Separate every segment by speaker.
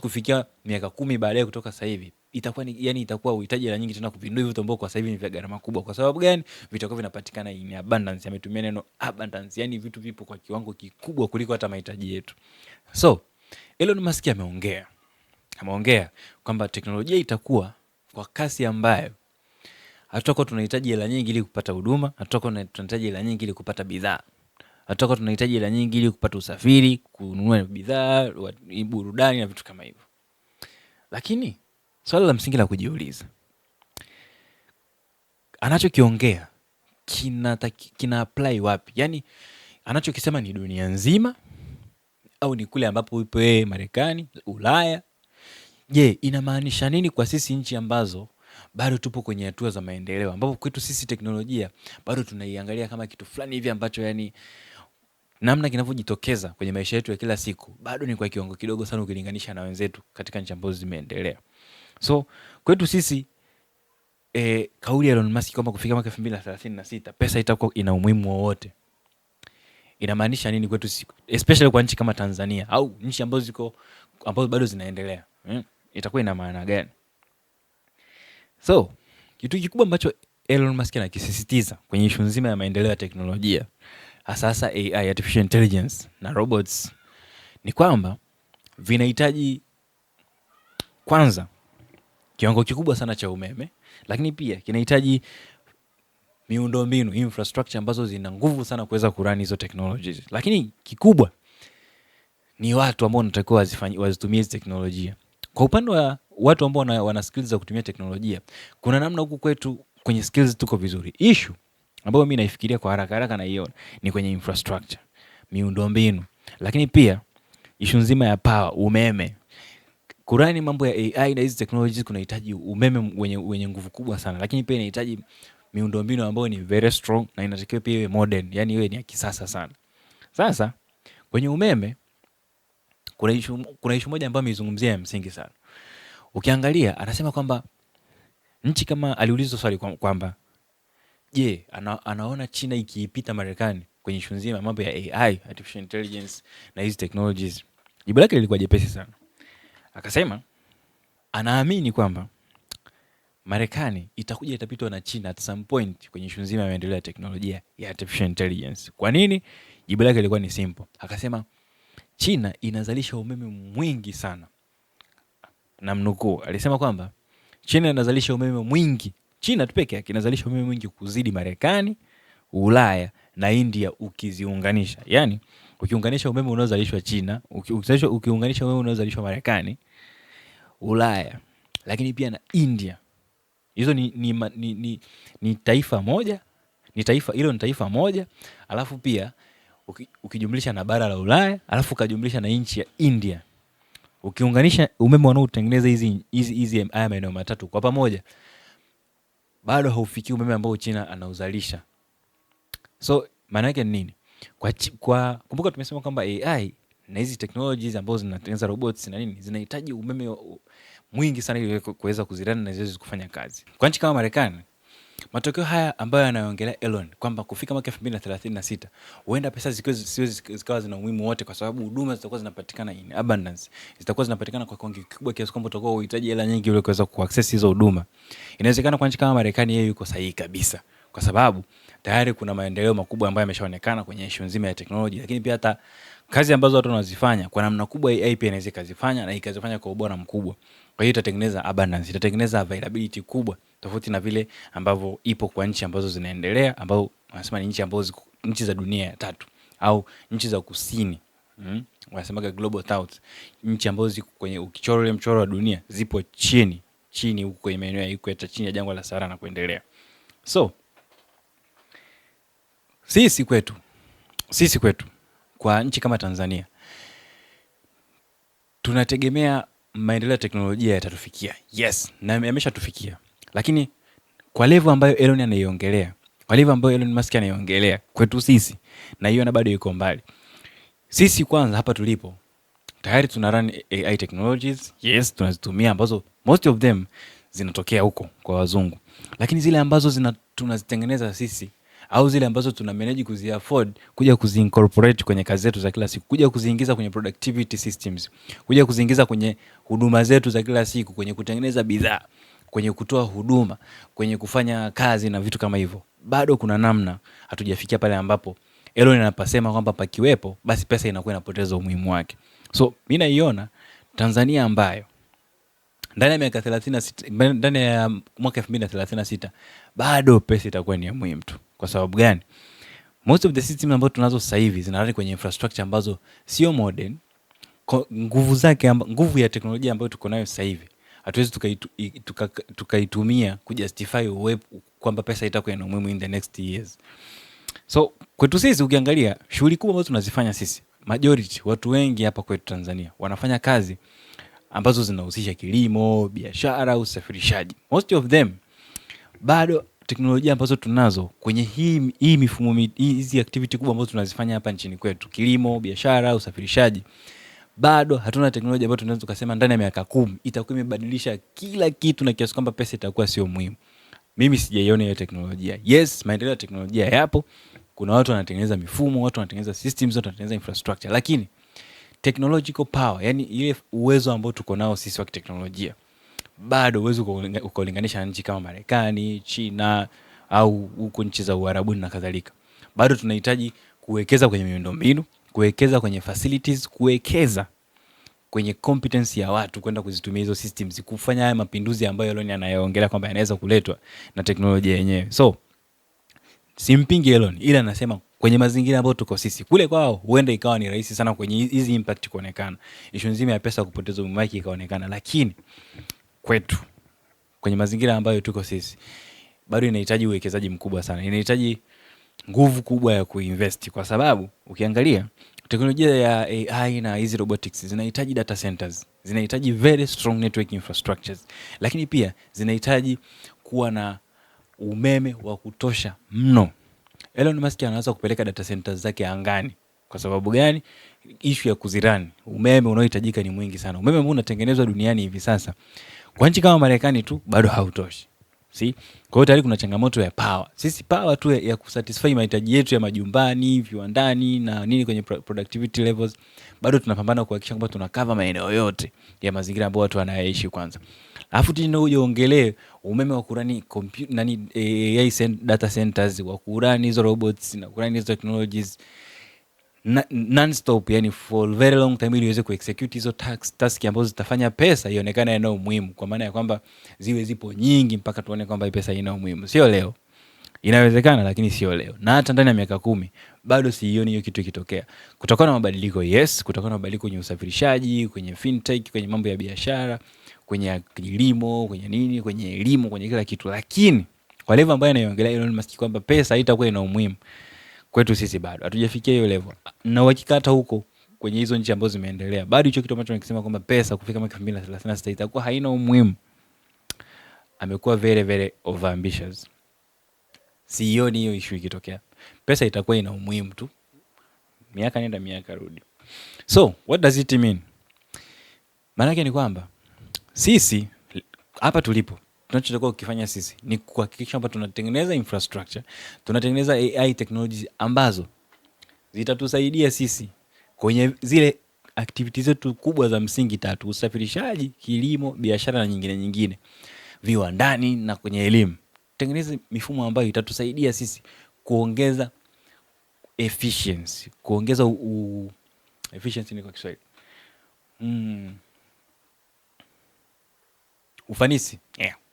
Speaker 1: kufikia miaka 10 baadaye kutoka sasa hivi itakuwa ni yani itakuwa uhitaji hela nyingi tena kupindua hivyo ambavyo kwa sasa hivi ni vya gharama kubwa. Kwa sababu gani? Vitakuwa vinapatikana in abundance. Ametumia neno abundance, yani vitu vipo kwa kiwango kikubwa kuliko hata mahitaji yetu. So Elon Musk ameongea kwamba teknolojia itakuwa kwa kasi ambayo hatutakuwa tunahitaji hela nyingi ili kupata huduma, hatutakuwa tunahitaji hela nyingi ili kupata bidhaa, hatutakuwa tunahitaji hela nyingi ili kupata usafiri, kununua bidhaa, burudani na vitu kama hivyo. Lakini swali la msingi la kujiuliza, anachokiongea kina apply wapi? Yani anachokisema ni dunia nzima au ni kule ambapo yupo yeye Marekani, Ulaya? Je, inamaanisha nini kwa sisi nchi ambazo bado tupo kwenye hatua za maendeleo, ambapo kwetu sisi teknolojia bado tunaiangalia kama kitu fulani hivi ambacho yani namna kinavyojitokeza kwenye maisha yetu ya kila siku bado ni kwa kiwango kidogo sana ukilinganisha na wenzetu katika nchi ambazo zimeendelea. So kwetu sisi kauli ya Elon Musk kwamba kufika mwaka 2036 pesa itakuwa ina umuhimu wowote, inamaanisha nini kwetu sisi, especially kwa nchi kama Tanzania au nchi ambazo bado zinaendelea? Itakuwa ina maana gani? So kitu kikubwa ambacho Elon Musk anakisisitiza kwenye issue nzima ya maendeleo ya teknolojia, hasa AI, artificial intelligence na robots, ni kwamba vinahitaji kwanza kiwango kikubwa sana cha umeme, lakini pia kinahitaji miundombinu, infrastructure ambazo zina nguvu sana kuweza kurani hizo technologies. Lakini kikubwa ni watu ambao wanatakiwa wazitumie hizo teknolojia. Kwa upande wa watu ambao wana skills za kutumia teknolojia, kuna namna huku kwetu kwenye skills tuko vizuri. Issue ambayo mimi naifikiria kwa haraka na hiyo ni kwenye infrastructure, miundombinu. Lakini pia issue nzima ya power, umeme. Kurani mambo ya AI na hizi technologies kunahitaji umeme wenye nguvu kubwa sana, lakini pia inahitaji miundombinu ambayo ni very strong na inatakiwa pia iwe modern, yani iwe ni ya kisasa sana. Sasa kwenye umeme kuna issue moja ambayo ameizungumzia ya msingi sana. Ukiangalia anasema kwamba nchi kama, aliulizwa swali kwamba je, anaona China ikiipita Marekani kwenye issue nzima mambo ya AI, artificial intelligence na hizi technologies. Jibu lake lilikuwa jepesi sana. Akasema anaamini kwamba Marekani itakuja itapitwa na China at some point kwenye issue nzima ya maendeleo ya teknolojia ya artificial intelligence. Kwa nini? Jibu lake lilikuwa ni simple. Akasema China inazalisha umeme mwingi sana. Namnukuu, alisema kwamba China inazalisha umeme mwingi. China tu peke yake inazalisha umeme mwingi kuzidi Marekani, Ulaya na India ukiziunganisha. Yani ukiunganisha umeme unaozalishwa China, ukiunganisha umeme unaozalishwa Marekani, Ulaya, lakini pia na India. Hizo ni taifa moja, hilo ni taifa moja, alafu pia ukijumlisha na bara la Ulaya, alafu ukajumlisha na nchi ya India. Ukiunganisha umeme wanaotengeneza hizi haya maeneo matatu kwa pamoja, bado haufikii umeme ambao China anauzalisha. So maana yake ni nini? Kwa kumbuka tumesema kwamba AI na hizi technologies ambazo zinatengeneza robots na nini zinahitaji umeme mwingi sana ili kuweza kuzirani na ziweze kufanya kazi. Kwa nchi kama Marekani, matokeo haya ambayo anayoongelea Elon kwamba kufika mwaka 2036 huenda pesa zikawa zina umuhimu wote, kwa sababu huduma zitakuwa zinapatikana in abundance, zitakuwa zinapatikana kwa kiwango kikubwa kiasi kwamba utakuwa unahitaji hela nyingi ili kuweza kuaccess hizo huduma. Inawezekana kwa nchi kama Marekani yeye yuko sahihi kabisa, kwa sababu tayari kuna maendeleo makubwa ambayo yameshaonekana kwenye issue nzima ya technology, lakini pia hata kazi ambazo watu wanazifanya kwa namna kubwa AI pia inaweza kuzifanya na ikazifanya kwa ubora mkubwa. Kwa hiyo itatengeneza abundance, itatengeneza availability kubwa, tofauti na vile ambavyo ipo kwa nchi ambazo zinaendelea, ambao wanasema ni nchi ambazo nchi za dunia ya tatu au nchi za kusini. Wanasemaga global south, nchi ambazo ziko kwenye ukichoro mchoro wa dunia zipo chini huko kwenye maeneo ya ikweta, chini ya jangwa la Sahara na kuendelea. So sisi kwetu kwa nchi kama Tanzania tunategemea maendeleo ya teknolojia yatatufikia. Yes, na yameshatufikia. Lakini kwa level ambayo Elon anaiongelea, kwa level ambayo Elon Musk anaiongelea, kwetu sisi na hiyo na bado yuko mbali. Sisi kwanza hapa tulipo tayari tuna run AI technologies. Yes, tunazitumia ambazo most of them zinatokea huko kwa wazungu. Lakini zile ambazo tunazitengeneza sisi au zile ambazo tuna manage kuzi afford kuja kuzi incorporate kwenye kazi zetu za kila siku, kuja kuziingiza kwenye productivity systems, kuja kuziingiza kwenye huduma zetu za kila siku, kwenye kutengeneza bidhaa, kwenye kutoa huduma, kwenye kufanya kazi na vitu kama hivyo, bado kuna namna hatujafikia pale ambapo Elon anapasema kwamba pakiwepo basi pesa inakuwa inapoteza umuhimu wake. So mimi naiona Tanzania ambayo ndani ya miaka 36, ndani ya mwaka 2036 bado pesa itakuwa ni ya muhimu tu. Kwa sababu gani? Most of the systems ambazo tunazo sasa hivi zinarudi kwenye infrastructure ambazo sio modern. Nguvu ya teknolojia ambayo tuko nayo sasa hivi hatuwezi tukaitumia kujustify uwepo kwamba pesa itakuwa ina umuhimu in the next years. So kwetu sisi ukiangalia shughuli kubwa ambazo tunazifanya sisi, majority watu wengi hapa kwetu Tanzania wanafanya kazi ambazo zinahusisha kilimo, biashara, usafirishaji. Most of them bado teknolojia ambazo tunazo kwenye hii mifumo, hizi activity kubwa ambazo tunazifanya hapa nchini kwetu, kilimo, biashara, usafirishaji, bado hatuna teknolojia ambayo tunaweza kusema ndani ya miaka 10 itakuwa imebadilisha kila kitu na kiasi kwamba pesa itakuwa sio muhimu. Mimi sijaiona hiyo teknolojia. Yes, maendeleo ya teknolojia yapo. Kuna watu wanatengeneza mifumo, watu wanatengeneza systems, watu wanatengeneza infrastructure, lakini technological power, yani ile uwezo ambao tuko nao sisi wa teknolojia, bado uwezo ukolinganisha na nchi kama Marekani, China au huko nchi za Uarabuni na kadhalika. Bado tunahitaji kuwekeza kwenye miundombinu, kuwekeza kwenye facilities, kuwekeza kwenye competence ya watu kwenda kuzitumia hizo systems, kufanya haya mapinduzi ambayo Elon anayoongelea kwamba yanaweza kuletwa na teknolojia yenyewe. So simpingi Elon, ila anasema kwenye mazingira ambayo tuko sisi, kule kwao huenda ikawa ni rahisi sana kwenye hizi impact kuonekana, issue nzima ya pesa kupoteza umuhimu wake ikaonekana, lakini kwetu kwenye mazingira ambayo tuko sisi bado inahitaji uwekezaji mkubwa sana, inahitaji nguvu kubwa ya kuinvest, kwa sababu ukiangalia teknolojia ya AI na hizi robotics zinahitaji data centers, zinahitaji very strong network infrastructures, lakini pia zinahitaji kuwa na umeme wa kutosha mno. Elon Musk anaweza kupeleka data centers zake angani. Kwa sababu gani? Issue ya kuzirani, umeme unaohitajika ni mwingi sana. Umeme ambao unatengenezwa duniani hivi sasa kwa nchi kama Marekani tu bado hautoshi. See? Kwa hiyo tayari kuna changamoto ya power. Sisi power tu ya kusatisfy mahitaji yetu ya majumbani, viwandani na nini kwenye productivity levels, bado tunapambana kuhakikisha kwamba tunacover maeneo yote ya mazingira ambayo watu wanaishi kwanza. Alafu tena uje ongelee umeme wa kurani AI data centers, wa kurani hizo robots na kurani hizo technologies non-stop, yani for very long time, ili iweze kuexecute hizo task ambazo zitafanya pesa ionekane ina umuhimu, kwa maana ya kwamba ziwe zipo nyingi mpaka tuone kwamba pesa ina umuhimu. Sio leo. Inawezekana, lakini sio leo. Na hata ndani ya miaka 10 bado sioni hiyo kitu kitokea. Kutakuwa na mabadiliko, yes, kutakuwa na mabadiliko kwenye usafirishaji, kwenye fintech, kwenye mambo ya biashara, kwenye kilimo, kwenye nini, kwenye elimu, kwenye kila kitu, lakini kwa level ambayo anaiongelea Elon Musk kwamba pesa haitakuwa ina umuhimu, kwetu sisi bado hatujafikia hiyo level. Na uhakika hata huko kwenye hizo nchi ambazo zimeendelea bado hicho kitu ambacho nikisema kwamba pesa kufika mwaka 2036 itakuwa haina umuhimu, amekuwa very very over ambitious. Sioni hiyo issue ikitokea. Pesa itakuwa ina umuhimu tu, miaka nenda miaka rudi. So what does it mean? Maana yake ni kwamba sisi hapa tulipo, tunachotakiwa kufanya sisi ni kuhakikisha kwamba tunatengeneza infrastructure, tunatengeneza AI technologies ambazo zitatusaidia sisi kwenye zile activities zetu kubwa za msingi 3: usafirishaji, kilimo, biashara na nyingine, viwandani na kwenye elimu. Tengeneza mifumo ambayo itatusaidia sisi kuongeza efficiency, kuongeza efficiency ni kwa Kiswahili, ufanisi.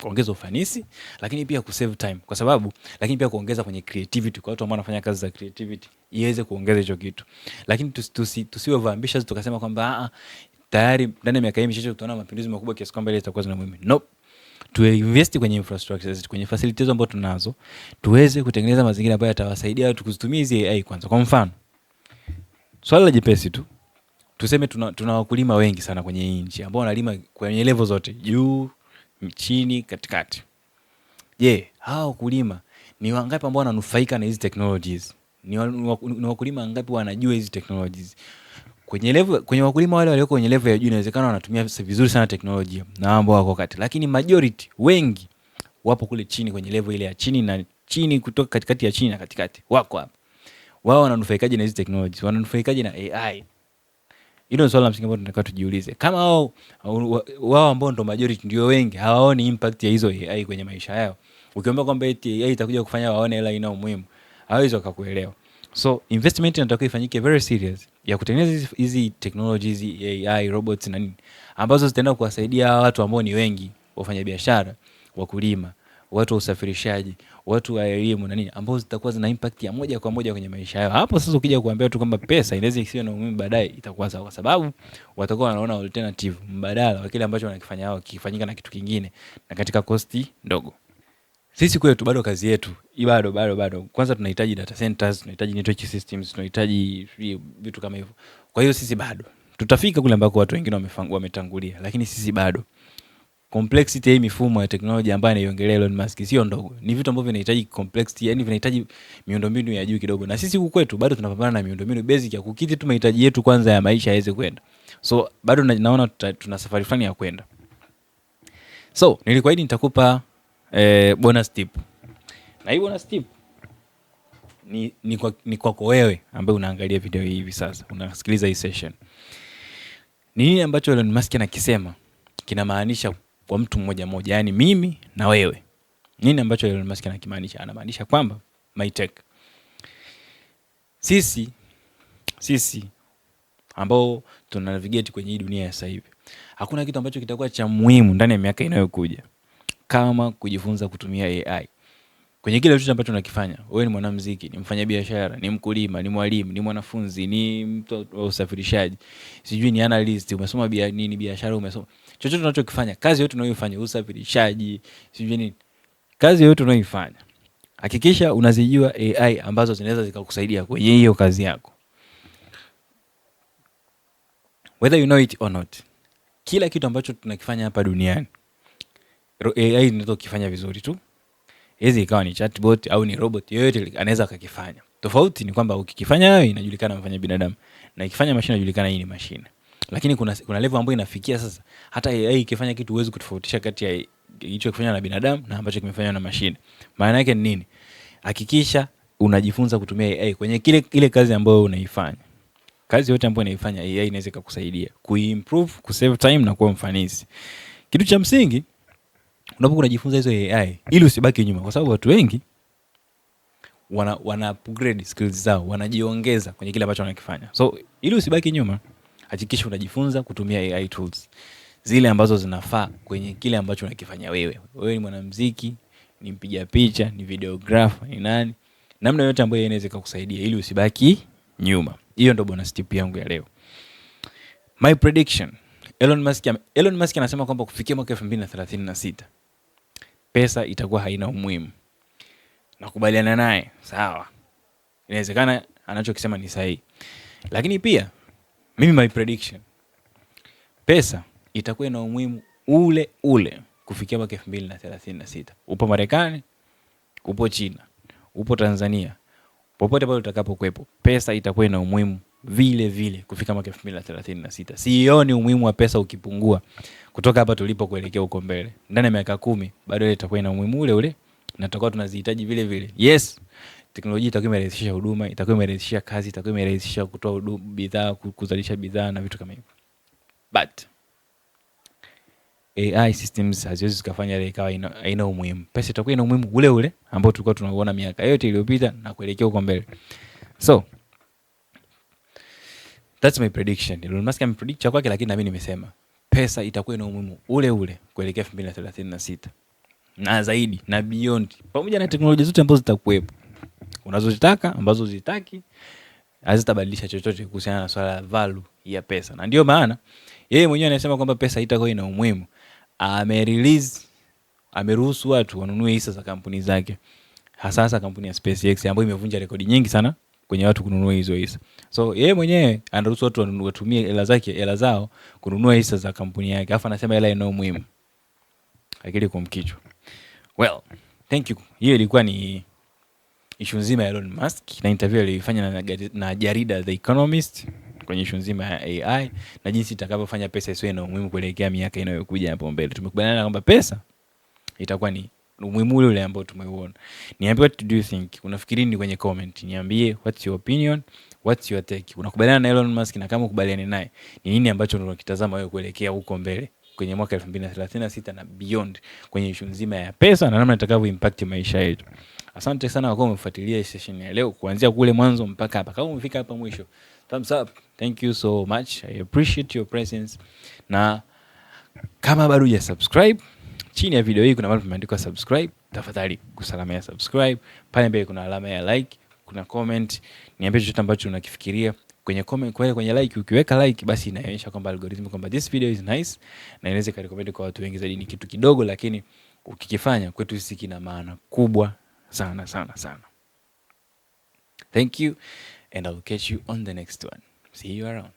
Speaker 1: Kuongeza ufanisi, lakini pia kusave time, kwa sababu lakini pia kuongeza kwenye creativity kwa watu ambao wanafanya kazi za creativity, iweze kuongeza hicho kitu. Lakini tusiwe overambitious tukasema kwamba tayari ndani ya miaka hii michache tutaona mapinduzi makubwa kiasi kwamba ile itakuwa zina muhimu. Nope. Tuinvest kwenye infrastructures, kwenye facilities ambazo tunazo, tuweze kutengeneza mazingira ambayo yatawasaidia watu kuzitumia hizi AI kwanza. Kwa mfano, swala la jepesi tu, tuseme tuna wakulima wengi sana kwenye hii nchi ambao wanalima kwenye level zote, juu, chini, katikati. Je, hao wakulima ni wangapi ambao wananufaika na hizi technologies? Ni wakulima wangapi wanajua hizi technologies? Kwenye wakulima wale walioko kwenye level ya juu inawezekana wanatumia vizuri sana teknolojia na ambao wako kati, lakini majority wengi wapo kule chini kwenye level ile ya chini na chini, kutoka katikati ya chini na katikati wako hapa. Wao wananufaikaje na hizi technologies? Wananufaikaje na AI? Hilo ni swali la msingi ambalo tunataka tujiulize. Kama wao ambao ndo majority ndio wengi hawaoni impact ya hizo AI kwenye maisha yao, ukiomba kwamba eti AI itakuja kufanya waone hela ina umuhimu, hawezi wakakuelewa. So investment inatakiwa ifanyike very serious ya kutengeneza hizi technologies, AI, robots na nini, ambazo zitaenda kuwasaidia watu ambao ni wengi, wafanya biashara, wakulima, watu wa usafirishaji, watu wa elimu na nini, ambao zitakuwa zina impact ya moja kwa moja kwenye maisha yao. Hapo sasa ukija kuambia tu kwamba pesa inaweza isiwe na umuhimu baadaye, itakuwa sawa, kwa sababu watakuwa wanaona alternative, mbadala wa kile ambacho wanakifanya wao kifanyika na kitu kingine na katika costi ndogo. Sisi kwetu bado kazi yetu bado. Kwanza tunahitaji data centers, tunahitaji network systems, tunahitaji vitu kama hivyo. Kwa hiyo sisi bado tutafika kule ambako watu wengine wametangulia, lakini sisi bado. Complexity ya mifumo ya teknolojia ambayo anaiongelea Elon Musk sio ndogo. Ni vitu ambavyo vinahitaji complexity, yani vinahitaji miundombinu ya juu kidogo. Na sisi huku kwetu bado tunapambana na miundombinu basic ya kukidhi tu mahitaji yetu kwanza ya maisha yaweze kwenda. So bado naona tuna safari fulani ya kwenda. So nilikuahidi nitakupa bonus tip. Na hii bonus tip ni kwako wewe ambaye unaangalia video hii hivi sasa, unasikiliza hii session. Ni nini ambacho Elon Musk anakisema kinamaanisha kwa mtu mmoja mmoja, yani mimi na wewe? Nini ambacho Elon Musk anakimaanisha? Anamaanisha kwamba MyTech, sisi ambao tuna navigate kwenye hii dunia ya sasa hivi, hakuna kitu ambacho kitakuwa cha muhimu ndani ya miaka inayokuja kama kujifunza kutumia AI kwenye kile kitu ambacho unakifanya. Wewe ni mwanamuziki, ni mfanyabiashara, ni mkulima, ni mwalimu, ni mwanafunzi, ni mtu wa usafirishaji, sijui ni analyst, umesoma nini, biashara umesoma, chochote unachokifanya, kazi yote unayofanya, usafirishaji, sijui nini, kazi yote unayoifanya, hakikisha unazijua AI ambazo zinaweza zikakusaidia kwenye hiyo kazi yako, whether you know it or not. Kila kitu ambacho tunakifanya hapa duniani AI inaweza kufanya vizuri tu. Hizi ikawa ni chatbot au ni robot, yoyote anaweza akakifanya. Tofauti ni kwamba ukikifanya wewe inajulikana mfanya binadamu, na ikifanya mashine inajulikana hii ni mashine. Lakini kuna level ambayo inafikia sasa hata AI ikifanya kitu huwezi kutofautisha kati ya hicho kifanya na binadamu na ambacho kimefanywa na mashine. Maana yake ni nini? Hakikisha unajifunza kutumia AI kwenye ile kazi ambayo unaifanya. Kazi yote ambayo unaifanya AI inaweza kukusaidia kuimprove, kusave time na kuwa mfanisi. Kitu cha msingi unapokuwa unajifunza hizo AI ili usibaki nyuma, kwa sababu watu wengi wana upgrade skills zao, wanajiongeza kwenye kile ambacho wanakifanya. So ili usibaki nyuma, hakikisha unajifunza kutumia AI tools zile ambazo zinafaa kwenye kile ambacho unakifanya wewe. Wewe ni mwanamuziki, ni mpiga picha, ni videographer, ni nani, namna yote ambayo inaweza kukusaidia ili usibaki nyuma. Hiyo ndio bonus tip yangu ya leo. My prediction, Elon Musk anasema kwamba kufikia mwaka 2036 pesa itakuwa haina umuhimu. Nakubaliana naye, sawa. Inawezekana anachokisema ni sahihi. Lakini pia mimi my prediction, pesa itakuwa ina umuhimu ule kufikia mwaka 2036. Upo Marekani, upo China, upo Tanzania, popote pale utakapokuepo, pesa itakuwa ina umuhimu vile kufika mwaka 2036. Sioni umuhimu wa pesa ukipungua kutoka hapa tulipo kuelekea huko mbele. Ndani ya miaka 10 bado itakuwa ina umuhimu ule na tutakuwa tunazihitaji vile. Yes, teknolojia itakuwa imerahisisha huduma, itakuwa imerahisisha kazi, itakuwa imerahisisha kutoa bidhaa, kuzalisha bidhaa na vitu kama hivyo. But AI systems haziwezi kufanya ile ikawa ina umuhimu. Pesa itakuwa ina umuhimu ule ambao tulikuwa tunaona miaka yote iliyopita na kuelekea huko mbele. So that's my prediction. Elon Musk amepredict cha kwake, lakini na mimi nimesema pesa itakuwa ina umuhimu ule kuelekea 2036 na zaidi na beyond, pamoja na teknolojia zote ambazo zitakuwepo, unazozitaka, ambazo uzitaki, hazitabadilisha chochote kuhusiana na swala la value ya pesa. Na ndio maana yeye mwenyewe anasema kwamba pesa itakuwa ina umuhimu. Ameruhusu watu wanunue hisa za kampuni zake, hasa kampuni ya SpaceX ambayo imevunja rekodi nyingi sana kwenye watu kununua hizo hisa. So yeye mwenyewe anaruhusu watu watumie hela zao kununua hisa za kampuni yake. Alafu anasema hela ina umuhimu. Akili kwa mkichwa. Well, thank you. Hiyo ilikuwa ni issue nzima ya Elon Musk na interview aliyofanya na jarida The Economist kwenye issue nzima ya AI na jinsi itakavyofanya pesa isiwe na umuhimu kuelekea miaka inayokuja hapo mbele. Tumekubaliana kwamba pesa itakuwa ni umuhimu ule ambao tumeuona. Niambie what do you think? Unafikiri ni kwenye comment. Niambie what's your opinion, what's your take. Unakubaliana na Elon Musk, na kama ukubaliani naye, ni nini ambacho unakitazama wewe kuelekea huko mbele kwenye mwaka 2036 na beyond kwenye issue nzima ya pesa na namna itakavyo impact maisha yetu. Asante sana kwa kufuatilia session ya leo kuanzia kule mwanzo mpaka hapa. Kama umefika hapa mwisho, thumbs up. Thank you so much. I appreciate your presence. Na kama bado hujasubscribe, chini ya video hii kuna mahali pameandikwa subscribe. Tafadhali kusalamia subscribe. Pale mbele kuna alama ya like, kuna comment. Niambie chochote ambacho unakifikiria kwenye comment. Kwenye like, ukiweka like basi inaonyesha kwamba algorithm kwamba this video is nice na inaweza kurecommend kwa watu wengi zaidi. Ni kitu kidogo lakini ukikifanya kwetu sisi kina maana kubwa sana sana sana. Thank you and I'll catch you on the next one. See you around.